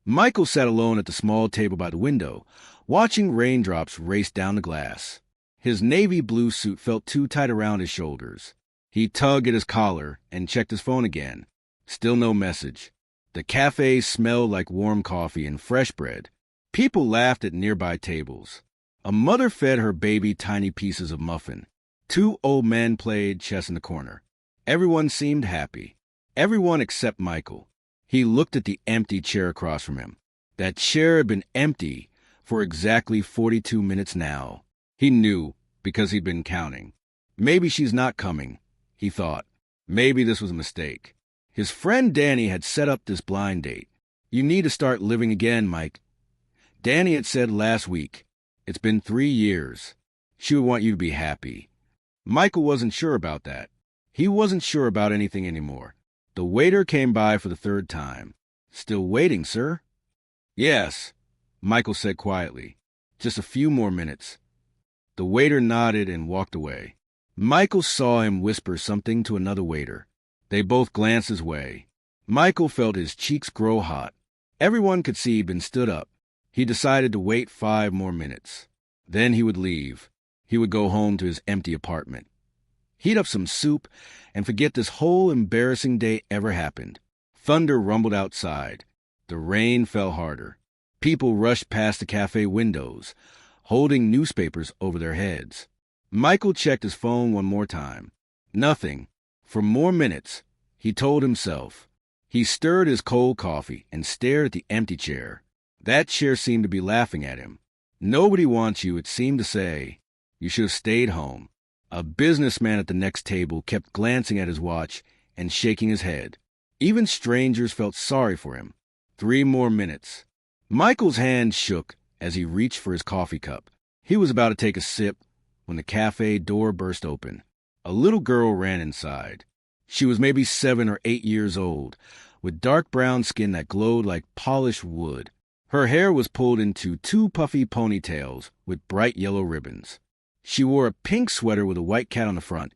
Michael sat alone at the small table by the window, watching raindrops race down the glass. His navy blue suit felt too tight around his shoulders. He tugged at his collar and checked his phone again. Still no message. The cafe smelled like warm coffee and fresh bread. People laughed at nearby tables. A mother fed her baby tiny pieces of muffin. Two old men played chess in the corner. Everyone seemed happy. Everyone except Michael. He looked at the empty chair across from him. That chair had been empty for exactly 42 minutes now. He knew, because he'd been counting. Maybe she's not coming, he thought. Maybe this was a mistake. His friend Danny had set up this blind date. You need to start living again, Mike. Danny had said last week, it's been 3 years. She would want you to be happy. Michael wasn't sure about that. He wasn't sure about anything anymore. The waiter came by for the third time. Still waiting, sir? Yes, Michael said quietly. Just a few more minutes. The waiter nodded and walked away. Michael saw him whisper something to another waiter. They both glanced his way. Michael felt his cheeks grow hot. Everyone could see he'd been stood up. He decided to wait 5 more minutes. Then he would leave. He would go home to his empty apartment. Heat up some soup and forget this whole embarrassing day ever happened. Thunder rumbled outside. The rain fell harder. People rushed past the cafe windows, holding newspapers over their heads. Michael checked his phone one more time. Nothing. For more minutes, he told himself. He stirred his cold coffee and stared at the empty chair. That chair seemed to be laughing at him. Nobody wants you, it seemed to say. You should have stayed home. A businessman at the next table kept glancing at his watch and shaking his head. Even strangers felt sorry for him. 3 more minutes. Michael's hand shook as he reached for his coffee cup. He was about to take a sip when the cafe door burst open. A little girl ran inside. She was maybe 7 or 8 years old, with dark brown skin that glowed like polished wood. Her hair was pulled into 2 puffy ponytails with bright yellow ribbons. She wore a pink sweater with a white cat on the front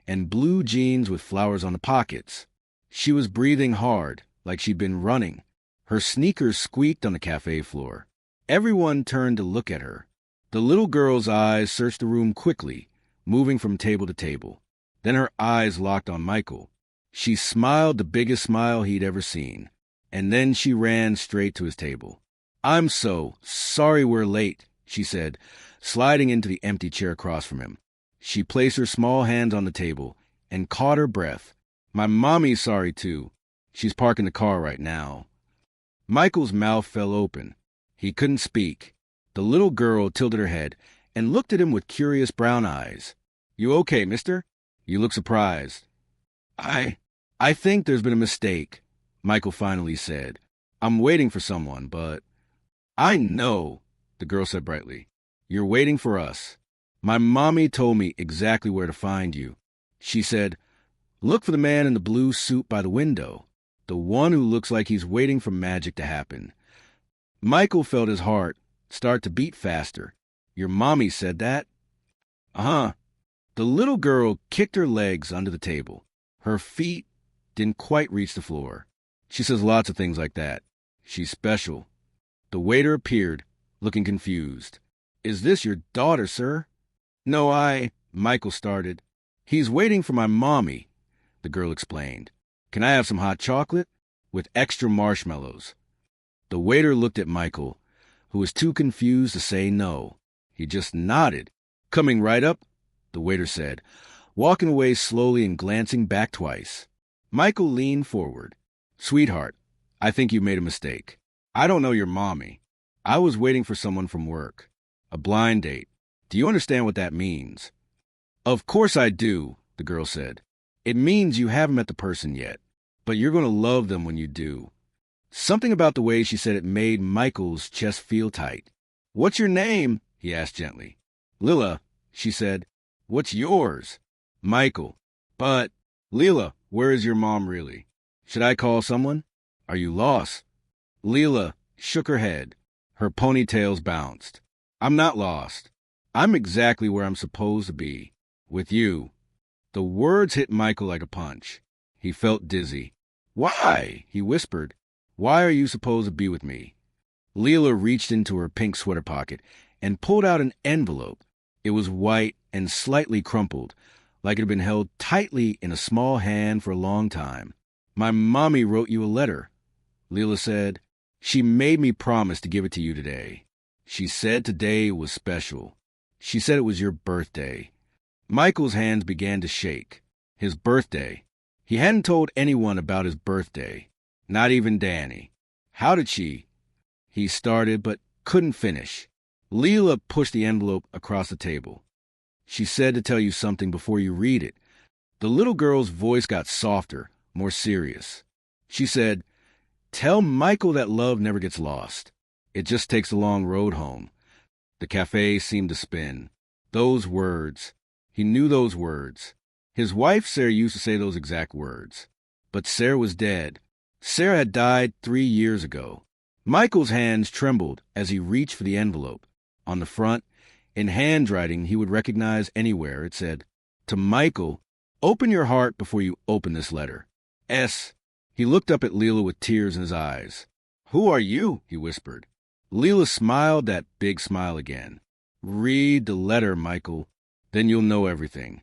and blue jeans with flowers on the pockets. She was breathing hard, like she'd been running. Her sneakers squeaked on the cafe floor. Everyone turned to look at her. The little girl's eyes searched the room quickly, moving from table to table. Then her eyes locked on Michael. She smiled the biggest smile he'd ever seen. And then she ran straight to his table. I'm so sorry we're late, she said, sliding into the empty chair across from him. She placed her small hands on the table and caught her breath. My mommy's sorry, too. She's parking the car right now. Michael's mouth fell open. He couldn't speak. The little girl tilted her head and looked at him with curious brown eyes. You okay, mister? You look surprised. I think there's been a mistake, Michael finally said. I'm waiting for someone, but... I know, the girl said brightly. You're waiting for us. My mommy told me exactly where to find you. She said, look for the man in the blue suit by the window, the one who looks like he's waiting for magic to happen. Michael felt his heart start to beat faster. Your mommy said that? Uh-huh. The little girl kicked her legs under the table. Her feet didn't quite reach the floor. She says lots of things like that. She's special. The waiter appeared, looking confused. Is this your daughter, sir? No, Michael started. He's waiting for my mommy, the girl explained. Can I have some hot chocolate? With extra marshmallows. The waiter looked at Michael, who was too confused to say no. He just nodded. Coming right up, the waiter said, walking away slowly and glancing back twice. Michael leaned forward. Sweetheart, I think you made a mistake. I don't know your mommy. I was waiting for someone from work. A blind date. Do you understand what that means? Of course I do, the girl said. It means you haven't met the person yet, but you're going to love them when you do. Something about the way she said it made Michael's chest feel tight. What's your name? He asked gently. Lila, she said. What's yours? Michael. But, Lila, where is your mom really? Should I call someone? Are you lost? Lila shook her head. Her ponytails bounced. I'm not lost. I'm exactly where I'm supposed to be. With you. The words hit Michael like a punch. He felt dizzy. Why? He whispered. Why are you supposed to be with me? Leela reached into her pink sweater pocket and pulled out an envelope. It was white and slightly crumpled, like it had been held tightly in a small hand for a long time. "My mommy wrote you a letter," Leela said. "She made me promise to give it to you today. She said today was special. She said it was your birthday." Michael's hands began to shake. His birthday. He hadn't told anyone about his birthday, not even Danny. How did she? He started, but couldn't finish. Leela pushed the envelope across the table. "She said to tell you something before you read it." The little girl's voice got softer, more serious. She said, "Tell Michael that love never gets lost. It just takes a long road home." The cafe seemed to spin. Those words. He knew those words. His wife, Sarah, used to say those exact words. But Sarah was dead. Sarah had died 3 years ago. Michael's hands trembled as he reached for the envelope. On the front, in handwriting he would recognize anywhere, it said, "To Michael, open your heart before you open this letter. S." He looked up at Leela with tears in his eyes. "Who are you?" he whispered. Leela smiled that big smile again. "Read the letter, Michael. Then you'll know everything."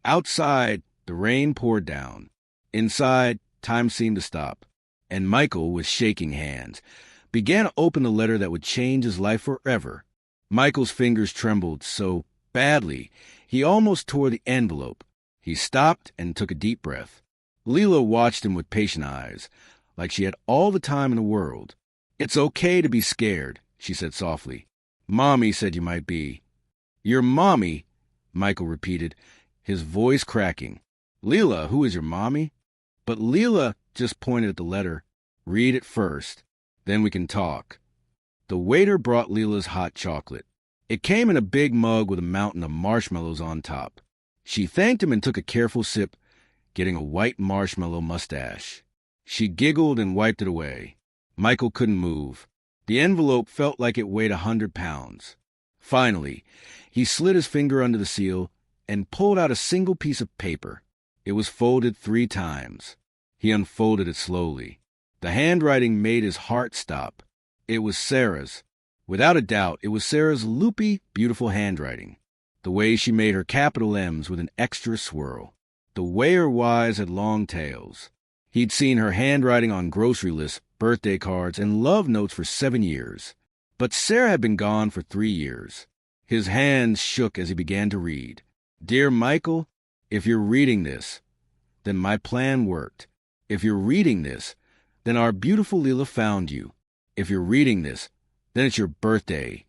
Outside, the rain poured down. Inside, time seemed to stop. And Michael, with shaking hands, began to open the letter that would change his life forever. Michael's fingers trembled so badly, he almost tore the envelope. He stopped and took a deep breath. Leela watched him with patient eyes, like she had all the time in the world. "It's okay to be scared," she said softly. "Mommy said you might be." "Your mommy?" Michael repeated, his voice cracking. "Leela, who is your mommy?" But Leela just pointed at the letter. "Read it first. Then we can talk." The waiter brought Leela's hot chocolate. It came in a big mug with a mountain of marshmallows on top. She thanked him and took a careful sip, getting a white marshmallow mustache. She giggled and wiped it away. Michael couldn't move. The envelope felt like it weighed 100 pounds. Finally, he slid his finger under the seal and pulled out a single piece of paper. It was folded 3 times. He unfolded it slowly. The handwriting made his heart stop. It was Sarah's. Without a doubt, it was Sarah's loopy, beautiful handwriting. The way she made her capital M's with an extra swirl. The way her Y's had long tails. He'd seen her handwriting on grocery lists, birthday cards, and love notes for 7 years. But Sarah had been gone for 3 years. His hands shook as he began to read. "Dear Michael, if you're reading this, then my plan worked. If you're reading this, then our beautiful Leela found you. If you're reading this, then it's your birthday,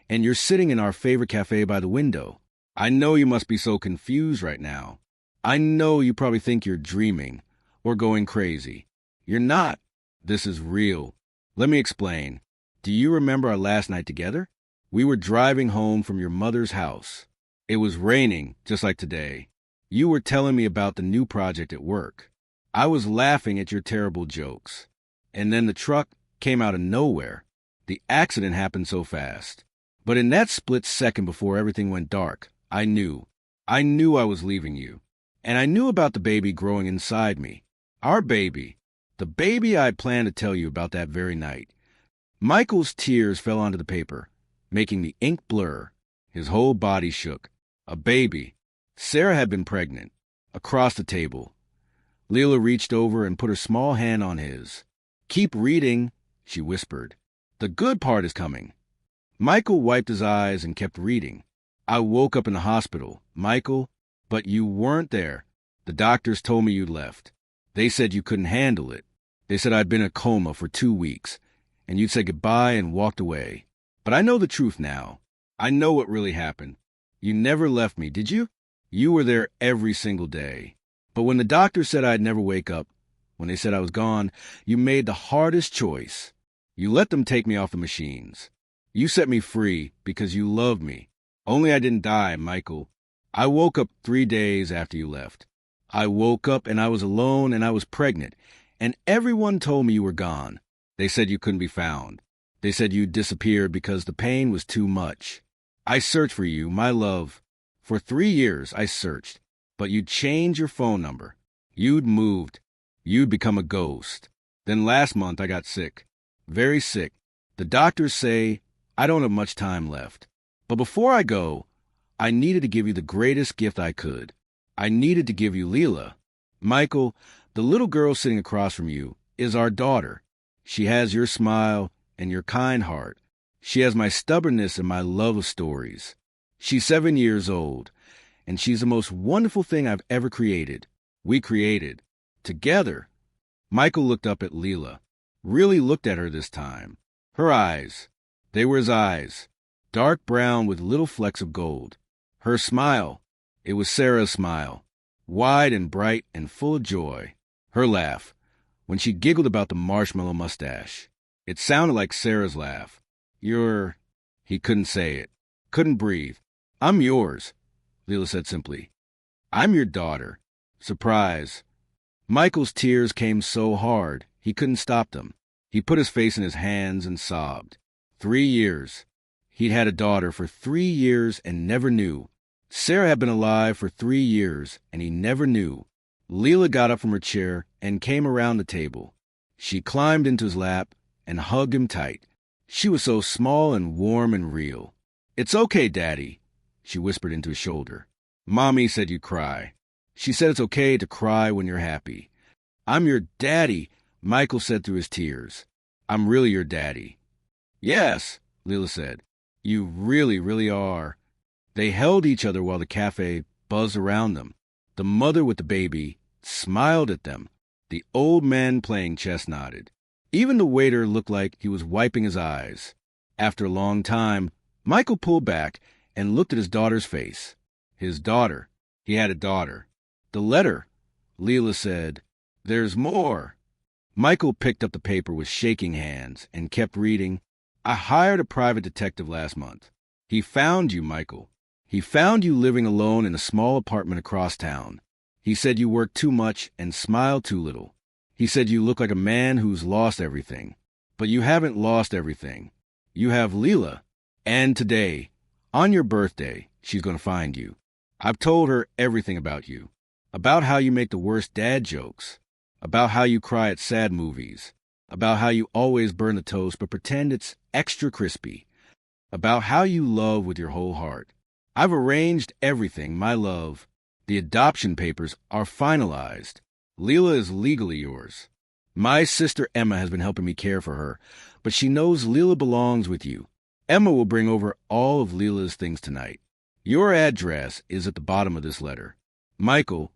and you're sitting in our favorite cafe by the window. I know you must be so confused right now. I know you probably think you're dreaming or going crazy. You're not. This is real. Let me explain. Do you remember our last night together? We were driving home from your mother's house. It was raining, just like today. You were telling me about the new project at work. I was laughing at your terrible jokes. And then the truck came out of nowhere. The accident happened so fast. But in that split second before everything went dark, I knew. I knew I was leaving you. And I knew about the baby growing inside me. Our baby. The baby I planned to tell you about that very night." Michael's tears fell onto the paper, making the ink blur. His whole body shook. A baby. Sarah had been pregnant. Across the table. Leela reached over and put her small hand on his. "Keep reading," she whispered. "The good part is coming." Michael wiped his eyes and kept reading. "I woke up in the hospital, Michael, but you weren't there. The doctors told me you'd left. They said you couldn't handle it. They said I'd been in a coma for 2 weeks, and you'd said goodbye and walked away. But I know the truth now. I know what really happened. You never left me, did you? You were there every single day. But when the doctor said I'd never wake up, when they said I was gone, you made the hardest choice. You let them take me off the machines. You set me free because you loved me. Only I didn't die, Michael. I woke up 3 days after you left. I woke up and I was alone and I was pregnant, and everyone told me you were gone. They said you couldn't be found. They said you disappeared because the pain was too much. I searched for you, my love. For 3 years I searched, but you'd changed your phone number. You'd moved. You'd become a ghost. Then last month I got sick. Very sick. The doctors say I don't have much time left. But before I go, I needed to give you the greatest gift I could. I needed to give you Leela. Michael, the little girl sitting across from you, is our daughter. She has your smile and your kind heart. She has my stubbornness and my love of stories. She's 7 years old, and she's the most wonderful thing I've ever created. We created. Together. Michael looked up at Leela. Really looked at her this time. Her eyes. They were his eyes. Dark brown with little flecks of gold. Her smile. It was Sarah's smile. Wide and bright and full of joy. Her laugh. When she giggled about the marshmallow mustache. It sounded like Sarah's laugh. You're... He couldn't say it. Couldn't breathe. I'm yours, Leela said simply. I'm your daughter. Surprise. Michael's tears came so hard, he couldn't stop them. He put his face in his hands and sobbed. 3 years. He'd had a daughter for 3 years and never knew. Sarah had been alive for 3 years, and he never knew. Leela got up from her chair and came around the table. She climbed into his lap and hugged him tight. She was so small and warm and real. It's okay, Daddy, she whispered into his shoulder. Mommy said you cry. She said it's okay to cry when you're happy. I'm your daddy, Michael said through his tears. I'm really your daddy. Yes, Leela said. You really, really are. They held each other while the cafe buzzed around them. The mother with the baby smiled at them. The old man playing chess nodded. Even the waiter looked like he was wiping his eyes. After a long time, Michael pulled back and looked at his daughter's face. His daughter. He had a daughter. The letter. Leela said, There's more. Michael picked up the paper with shaking hands and kept reading. I hired a private detective last month. He found you, Michael. He found you living alone in a small apartment across town. He said you worked too much and smiled too little. He said you look like a man who's lost everything. But you haven't lost everything. You have Leela. And today, on your birthday, she's going to find you. I've told her everything about you. About how you make the worst dad jokes. About how you cry at sad movies. About how you always burn the toast but pretend it's extra crispy. About how you love with your whole heart. I've arranged everything, my love. The adoption papers are finalized. Leela is legally yours. My sister Emma has been helping me care for her, but she knows Leela belongs with you. Emma will bring over all of Leela's things tonight. Your address is at the bottom of this letter. Michael,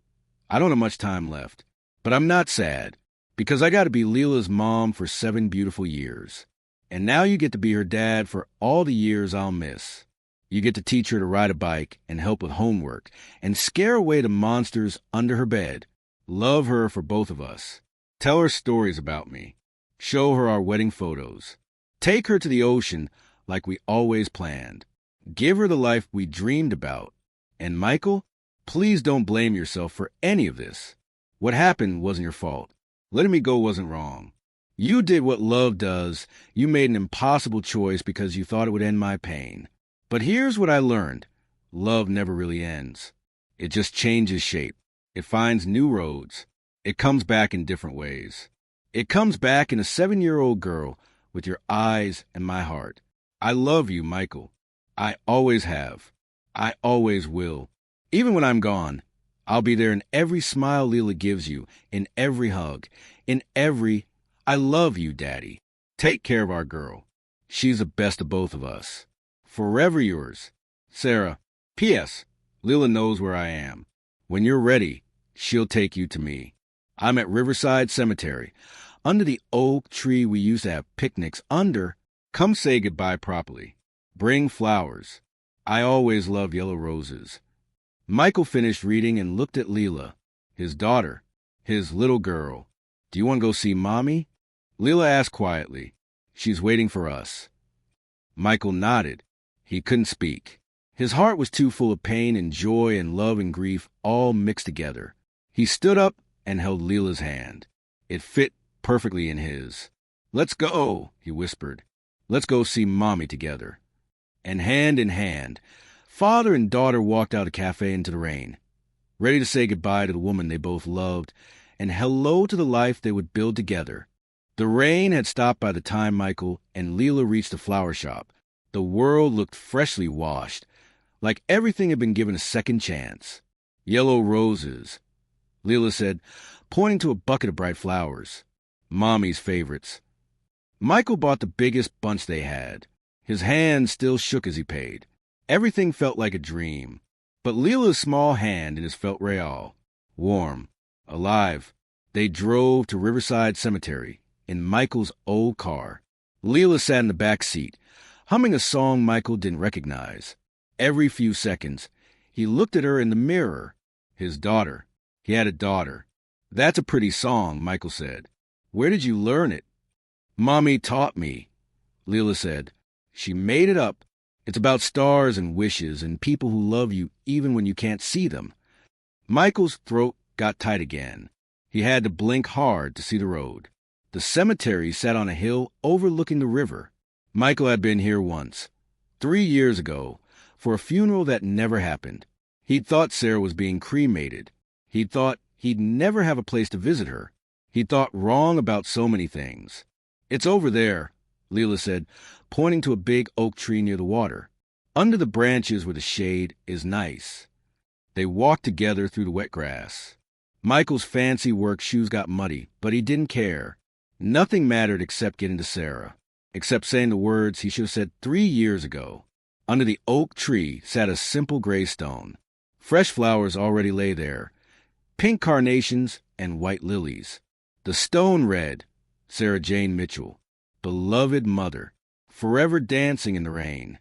I don't have much time left, but I'm not sad, because I got to be Leela's mom for 7 beautiful years. And now you get to be her dad for all the years I'll miss. You get to teach her to ride a bike and help with homework and scare away the monsters under her bed. Love her for both of us. Tell her stories about me. Show her our wedding photos. Take her to the ocean like we always planned. Give her the life we dreamed about. And Michael, please don't blame yourself for any of this. What happened wasn't your fault. Letting me go wasn't wrong. You did what love does. You made an impossible choice because you thought it would end my pain. But here's what I learned. Love never really ends. It just changes shape. It finds new roads. It comes back in different ways. It comes back in a 7-year-old girl with your eyes and my heart. I love you, Michael. I always have. I always will. Even when I'm gone, I'll be there in every smile Leela gives you, in every hug, in every, I love you, Daddy. Take care of our girl. She's the best of both of us. Forever yours, Sarah. P.S. Leela knows where I am. When you're ready, she'll take you to me. I'm at Riverside Cemetery, under the oak tree we used to have picnics under. Come say goodbye properly. Bring flowers. I always love yellow roses. Michael finished reading and looked at Leela, his daughter, his little girl. Do you want to go see Mommy? Leela asked quietly. She's waiting for us. Michael nodded. He couldn't speak. His heart was too full of pain and joy and love and grief all mixed together. He stood up and held Leela's hand. It fit perfectly in his. Let's go, he whispered. Let's go see Mommy together. And hand in hand, father and daughter walked out of the cafe into the rain, ready to say goodbye to the woman they both loved and hello to the life they would build together. The rain had stopped by the time Michael and Leela reached the flower shop. The world looked freshly washed, like everything had been given a second chance. Yellow roses, Leela said, pointing to a bucket of bright flowers. Mommy's favorites. Michael bought the biggest bunch they had. His hand still shook as he paid. Everything felt like a dream. But Leela's small hand in his felt real. Warm. Alive. They drove to Riverside Cemetery in Michael's old car. Leela sat in the back seat, humming a song Michael didn't recognize. Every few seconds, he looked at her in the mirror. His daughter. He had a daughter. That's a pretty song, Michael said. Where did you learn it? Mommy taught me, Leela said. She made it up. It's about stars and wishes and people who love you even when you can't see them. Michael's throat got tight again. He had to blink hard to see the road. The cemetery sat on a hill overlooking the river. Michael had been here once, 3 years ago, for a funeral that never happened. He'd thought Sarah was being cremated. He'd thought he'd never have a place to visit her. He'd thought wrong about so many things. It's over there, Leela said, pointing to a big oak tree near the water. Under the branches where the shade is nice. They walked together through the wet grass. Michael's fancy work shoes got muddy, but he didn't care. Nothing mattered except getting to Sarah, except saying the words he should have said 3 years ago. Under the oak tree sat a simple gray stone. Fresh flowers already lay there, pink carnations and white lilies. The stone read, Sarah Jane Mitchell, beloved mother, forever dancing in the rain.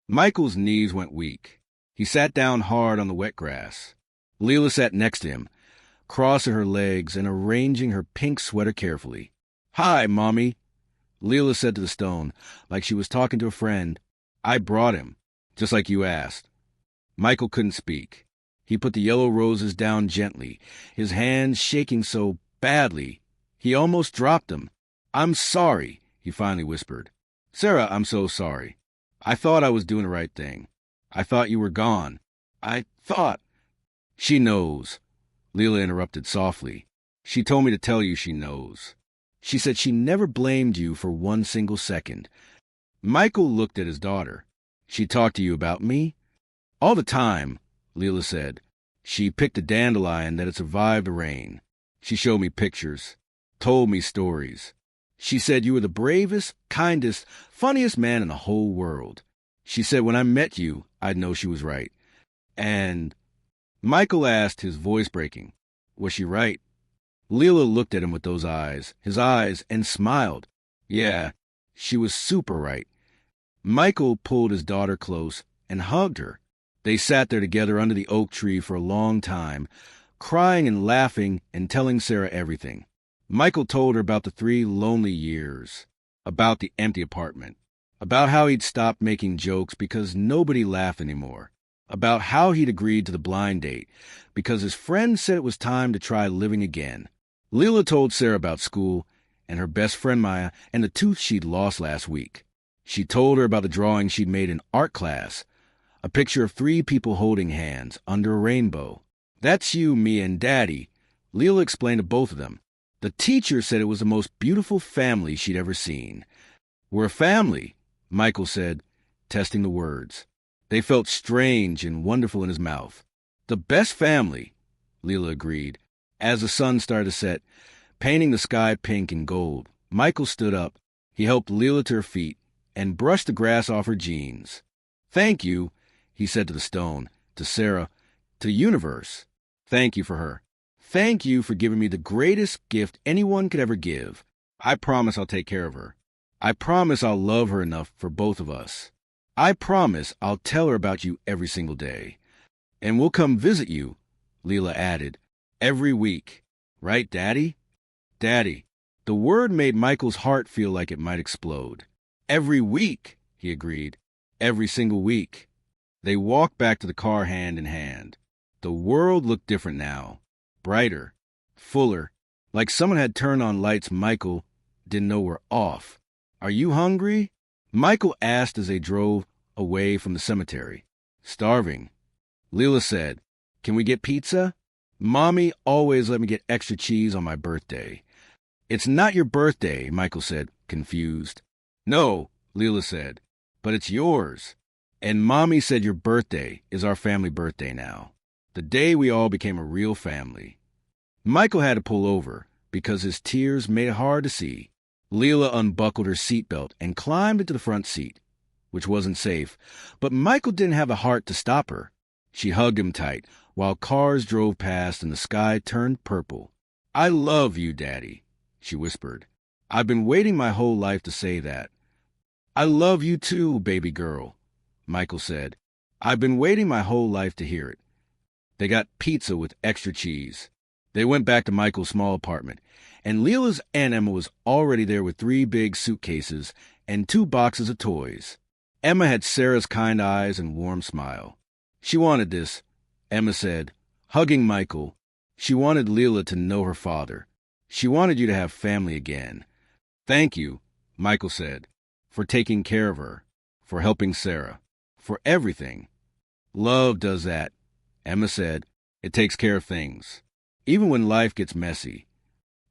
Michael's knees went weak. He sat down hard on the wet grass. Leela sat next to him, crossing her legs and arranging her pink sweater carefully. Hi, Mommy, Leela said to the stone, like she was talking to a friend. I brought him, just like you asked. Michael couldn't speak. He put the yellow roses down gently, his hands shaking so badly he almost dropped them. I'm sorry, he finally whispered. Sarah, I'm so sorry. I thought I was doing the right thing. I thought you were gone. I thought... She knows, Leela interrupted softly. She told me to tell you she knows. She said she never blamed you for 1 single second. Michael looked at his daughter. She talked to you about me? All the time, Leela said. She picked a dandelion that had survived the rain. She showed me pictures, told me stories. She said you were the bravest, kindest, funniest man in the whole world. She said when I met you, I'd know she was right. And... Michael asked, his voice breaking, was she right? Leela looked at him with those eyes, his eyes, and smiled. Yeah, she was super right. Michael pulled his daughter close and hugged her. They sat there together under the oak tree for a long time, crying and laughing and telling Sarah everything. Michael told her about the 3 lonely years, about the empty apartment, about how he'd stopped making jokes because nobody laughed anymore, about how he'd agreed to the blind date because his friend said it was time to try living again. Leela told Sarah about school and her best friend Maya and the tooth she'd lost last week. She told her about the drawing she'd made in art class, a picture of 3 people holding hands under a rainbow. That's you, me, and Daddy, Leela explained to both of them. The teacher said it was the most beautiful family she'd ever seen. We're a family, Michael said, testing the words. They felt strange and wonderful in his mouth. The best family, Leela agreed. As the sun started to set, painting the sky pink and gold, Michael stood up. He helped Leela to her feet and brushed the grass off her jeans. Thank you, he said to the stone, to Sarah, to the universe. Thank you for her. Thank you for giving me the greatest gift anyone could ever give. I promise I'll take care of her. I promise I'll love her enough for both of us. I promise I'll tell her about you every single day. And we'll come visit you, Leela added, every week. Right, Daddy? Daddy. The word made Michael's heart feel like it might explode. Every week, he agreed. Every single week. They walked back to the car hand in hand. The world looked different now. Brighter, fuller, like someone had turned on lights Michael didn't know were off. Are you hungry? Michael asked as they drove away from the cemetery. Starving. Leela said, can we get pizza? Mommy always let me get extra cheese on my birthday. It's not your birthday, Michael said, confused. No, Leela said, but it's yours. And Mommy said your birthday is our family birthday now. The day we all became a real family. Michael had to pull over because his tears made it hard to see. Leela unbuckled her seatbelt and climbed into the front seat, which wasn't safe, but Michael didn't have the heart to stop her. She hugged him tight while cars drove past and the sky turned purple. I love you, Daddy, she whispered. I've been waiting my whole life to say that. I love you too, baby girl, Michael said. I've been waiting my whole life to hear it. They got pizza with extra cheese. They went back to Michael's small apartment, and Leela's Aunt Emma was already there with 3 big suitcases and 2 boxes of toys. Emma had Sarah's kind eyes and warm smile. She wanted this, Emma said, hugging Michael. She wanted Leela to know her father. She wanted you to have family again. Thank you, Michael said, for taking care of her, for helping Sarah, for everything. Love does that, Emma said. It takes care of things, even when life gets messy.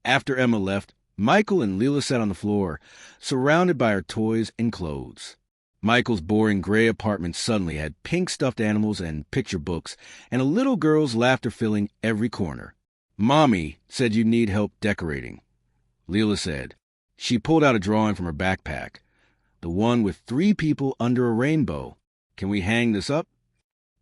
After Emma left, Michael and Leela sat on the floor, surrounded by her toys and clothes. Michael's boring gray apartment suddenly had pink stuffed animals and picture books, and a little girl's laughter filling every corner. Mommy said you need help decorating, Leela said. She pulled out a drawing from her backpack, the one with 3 people under a rainbow. Can we hang this up?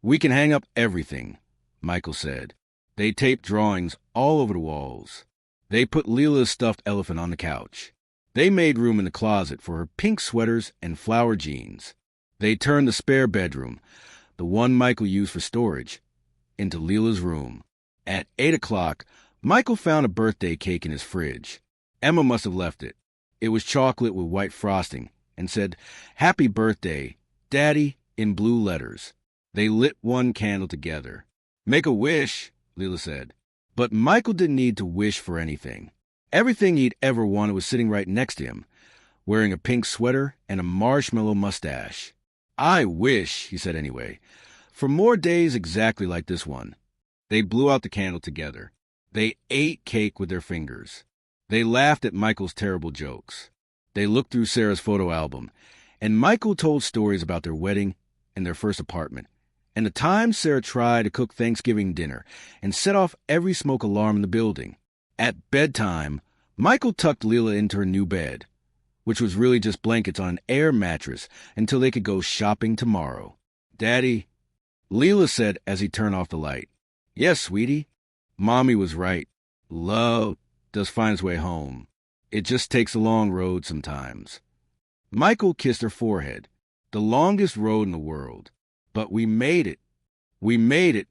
We can hang up everything, Michael said. They taped drawings all over the walls. They put Leela's stuffed elephant on the couch. They made room in the closet for her pink sweaters and flower jeans. They turned the spare bedroom, the one Michael used for storage, into Leela's room. At 8 o'clock, Michael found a birthday cake in his fridge. Emma must have left it. It was chocolate with white frosting and said, "Happy birthday, Daddy," in blue letters. They lit one candle together. Make a wish, Leela said. But Michael didn't need to wish for anything. Everything he'd ever wanted was sitting right next to him, wearing a pink sweater and a marshmallow mustache. I wish, he said anyway, for more days exactly like this one. They blew out the candle together. They ate cake with their fingers. They laughed at Michael's terrible jokes. They looked through Sarah's photo album, and Michael told stories about their wedding and their first apartment, and the time Sarah tried to cook Thanksgiving dinner and set off every smoke alarm in the building. At bedtime, Michael tucked Leela into her new bed, which was really just blankets on an air mattress until they could go shopping tomorrow. Daddy, Leela said as he turned off the light. Yes, sweetie. Mommy was right. Love does find its way home. It just takes a long road sometimes. Michael kissed her forehead, the longest road in the world. But we made it. We made it,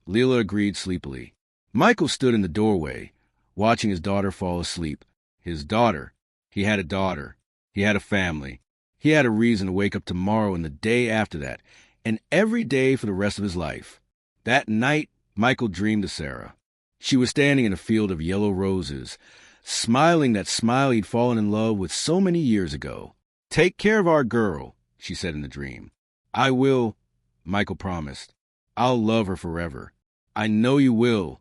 Leela agreed sleepily. Michael stood in the doorway, watching his daughter fall asleep. His daughter. He had a daughter. He had a family. He had a reason to wake up tomorrow and the day after that, and every day for the rest of his life. That night, Michael dreamed of Sarah. She was standing in a field of yellow roses, smiling that smile he'd fallen in love with so many years ago. Take care of our girl, she said in the dream. I will, Michael promised. I'll love her forever. I know you will,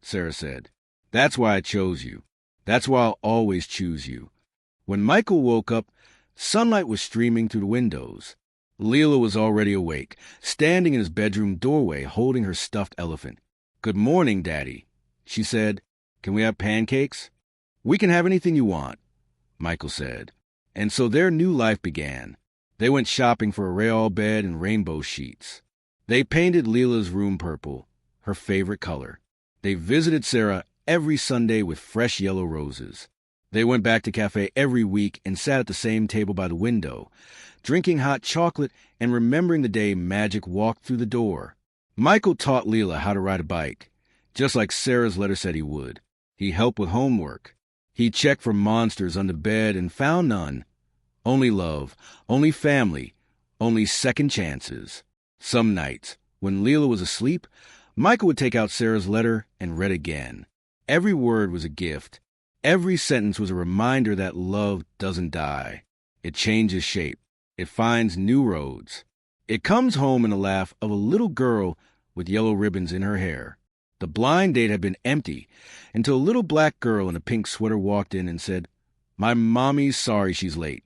Sarah said. That's why I chose you. That's why I'll always choose you. When Michael woke up, sunlight was streaming through the windows. Leela was already awake, standing in his bedroom doorway holding her stuffed elephant. Good morning, Daddy, she said. Can we have pancakes? We can have anything you want, Michael said. And so their new life began. They went shopping for a Rayol bed and rainbow sheets. They painted Leela's room purple, her favorite color. They visited Sarah every Sunday with fresh yellow roses. They went back to cafe every week and sat at the same table by the window, drinking hot chocolate and remembering the day Magic walked through the door. Michael taught Leela how to ride a bike, just like Sarah's letter said he would. He helped with homework. He checked for monsters under bed and found none. Only love, only family, only second chances. Some nights, when Leela was asleep, Michael would take out Sarah's letter and read again. Every word was a gift. Every sentence was a reminder that love doesn't die. It changes shape. It finds new roads. It comes home in the laugh of a little girl with yellow ribbons in her hair. The blind date had been empty until a little black girl in a pink sweater walked in and said, "My mommy's sorry she's late."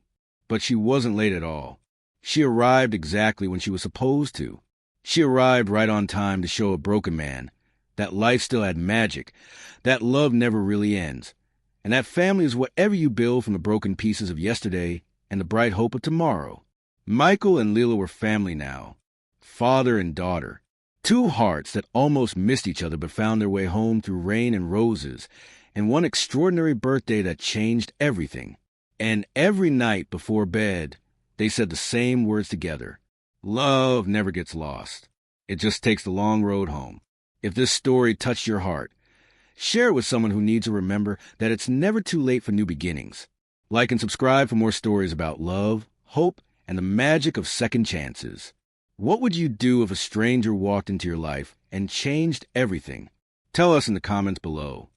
But she wasn't late at all. She arrived exactly when she was supposed to. She arrived right on time to show a broken man that life still had magic, that love never really ends, and that family is whatever you build from the broken pieces of yesterday and the bright hope of tomorrow. Michael and Lila were family now, father and daughter, two hearts that almost missed each other but found their way home through rain and roses, and one extraordinary birthday that changed everything. And every night before bed, they said the same words together: love never gets lost. It just takes the long road home. If this story touched your heart, share it with someone who needs to remember that it's never too late for new beginnings. Like and subscribe for more stories about love, hope, and the magic of second chances. What would you do if a stranger walked into your life and changed everything? Tell us in the comments below.